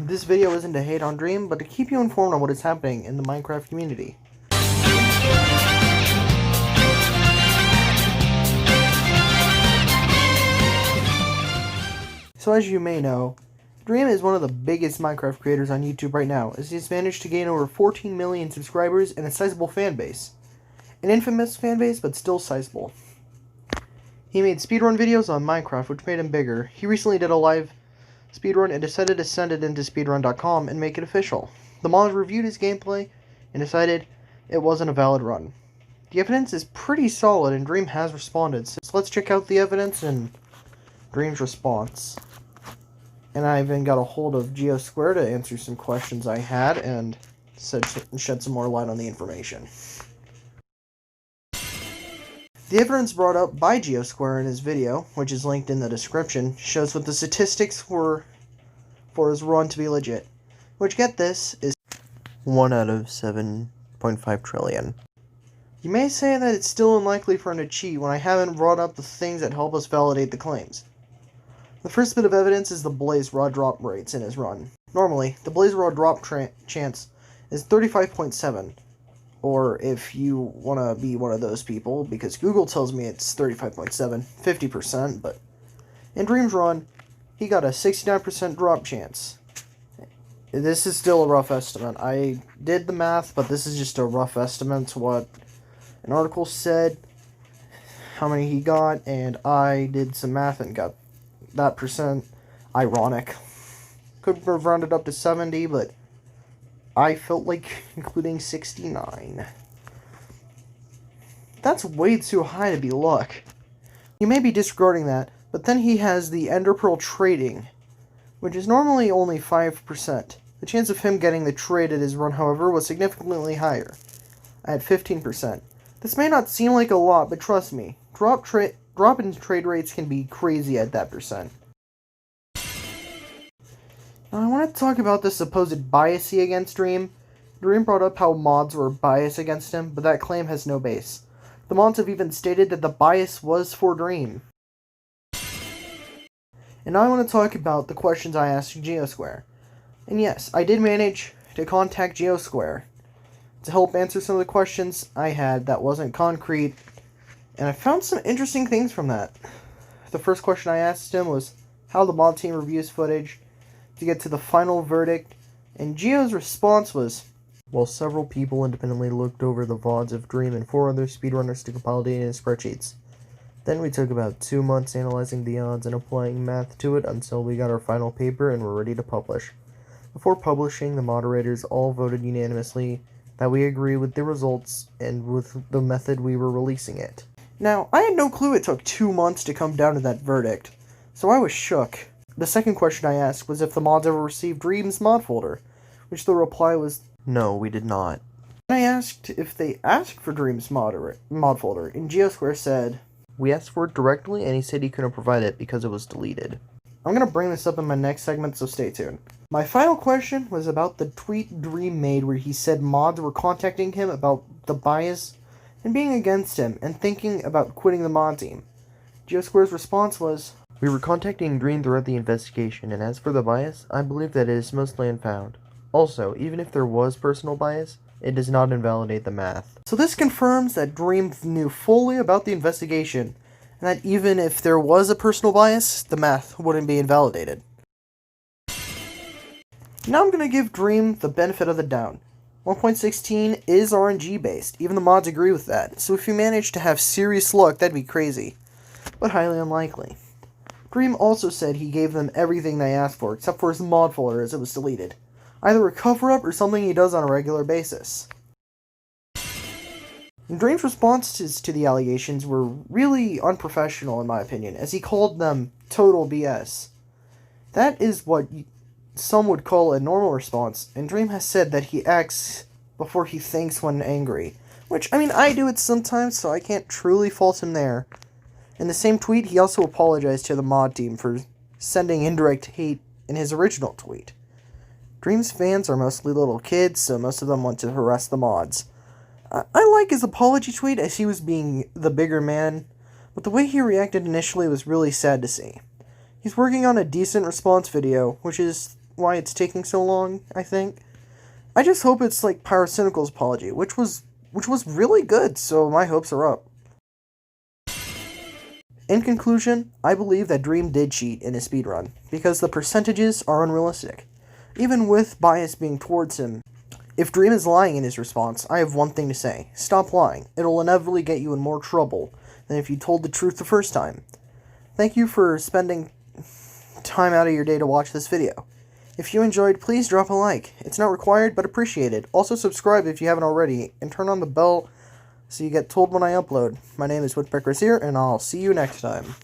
This video isn't to hate on Dream, but to keep you informed on what is happening in the Minecraft community. So as you may know, Dream is one of the biggest Minecraft creators on YouTube right now, as he's managed to gain over 14 million subscribers and a sizable fan base. An infamous fan base, but still sizable. He made speedrun videos on Minecraft, which made him bigger. He recently did a live speedrun and decided to send it into speedrun.com and make it official. The mod reviewed his gameplay and decided it wasn't a valid run. The evidence is pretty solid and Dream has responded, so let's check out the evidence and Dream's response. And I even got a hold of GeoSquare to answer some questions I had and shed some more light on the information. The evidence brought up by GeoSquare in his video, which is linked in the description, shows what the statistics were for his run to be legit, which, get this, is 1 out of 7.5 trillion. You may say that it's still unlikely for him to cheat when I haven't brought up the things that help us validate the claims. The first bit of evidence is the blaze rod drop rates in his run. Normally, the blaze rod drop chance is 35.7. Or if you want to be one of those people, because Google tells me it's 35.7, 50%, but in Dream's run, he got a 69% drop chance. This is still a rough estimate. I did the math, but this is just a rough estimate to what an article said, how many he got, and I did some math and got that percent. Ironic. Could have rounded up to 70, but I felt like including 69. That's way too high to be luck. You may be disregarding that, but then he has the Ender Pearl trading, which is normally only 5%. The chance of him getting the trade at his run, however, was significantly higher, at 15%. This may not seem like a lot, but trust me, drop in trade rates can be crazy at that percent. Now, I want to talk about the supposed bias against Dream. Dream brought up how mods were biased against him, but that claim has no base. The mods have even stated that the bias was for Dream. And now I want to talk about the questions I asked GeoSquare. And yes, I did manage to contact GeoSquare to help answer some of the questions I had that wasn't concrete, and I found some interesting things from that. The first question I asked him was how the mod team reviews footage to get to the final verdict, and Geo's response was, well, several people independently looked over the VODs of Dream and 4 other speedrunners to compile data in spreadsheets. Then we took about 2 months analyzing the odds and applying math to it until we got our final paper and were ready to publish. Before publishing, the moderators all voted unanimously that we agree with the results and with the method we were releasing it. Now, I had no clue it took 2 months to come down to that verdict, so I was shook. The second question I asked was if the mods ever received Dream's mod folder, which the reply was, no, we did not. I asked if they asked for Dream's mod folder, and GeoSquare said, we asked for it directly, and he said he couldn't provide it because it was deleted. I'm going to bring this up in my next segment, so stay tuned. My final question was about the tweet Dream made where he said mods were contacting him about the bias and being against him and thinking about quitting the mod team. GeoSquare's response was, we were contacting Dream throughout the investigation, and as for the bias, I believe that it is mostly unfounded. Also, even if there was personal bias, it does not invalidate the math. So this confirms that Dream knew fully about the investigation, and that even if there was a personal bias, the math wouldn't be invalidated. Now I'm going to give Dream the benefit of the doubt. 1.16 is RNG based, even the mods agree with that, so if you manage to have serious luck, that'd be crazy, but highly unlikely. Dream also said he gave them everything they asked for, except for his mod folder as it was deleted. Either a cover-up or something he does on a regular basis. And Dream's responses to the allegations were really unprofessional in my opinion, as he called them total BS. That is what some would call a normal response, and Dream has said that he acts before he thinks when angry. Which, I mean, I do it sometimes, so I can't truly fault him there. In the same tweet, he also apologized to the mod team for sending indirect hate in his original tweet. Dream's fans are mostly little kids, so most of them want to harass the mods. I like his apology tweet as he was being the bigger man, but the way he reacted initially was really sad to see. He's working on a decent response video, which is why it's taking so long, I think. I just hope it's like Pyrocynical's apology, which was really good, so my hopes are up. In conclusion, I believe that Dream did cheat in his speedrun, because the percentages are unrealistic. Even with bias being towards him, if Dream is lying in his response, I have one thing to say. Stop lying. It'll inevitably get you in more trouble than if you told the truth the first time. Thank you for spending time out of your day to watch this video. If you enjoyed, please drop a like. It's not required, but appreciated. Also subscribe if you haven't already, and turn on the bell so you get told when I upload. My name is woodpeckerizhere, and I'll see you next time.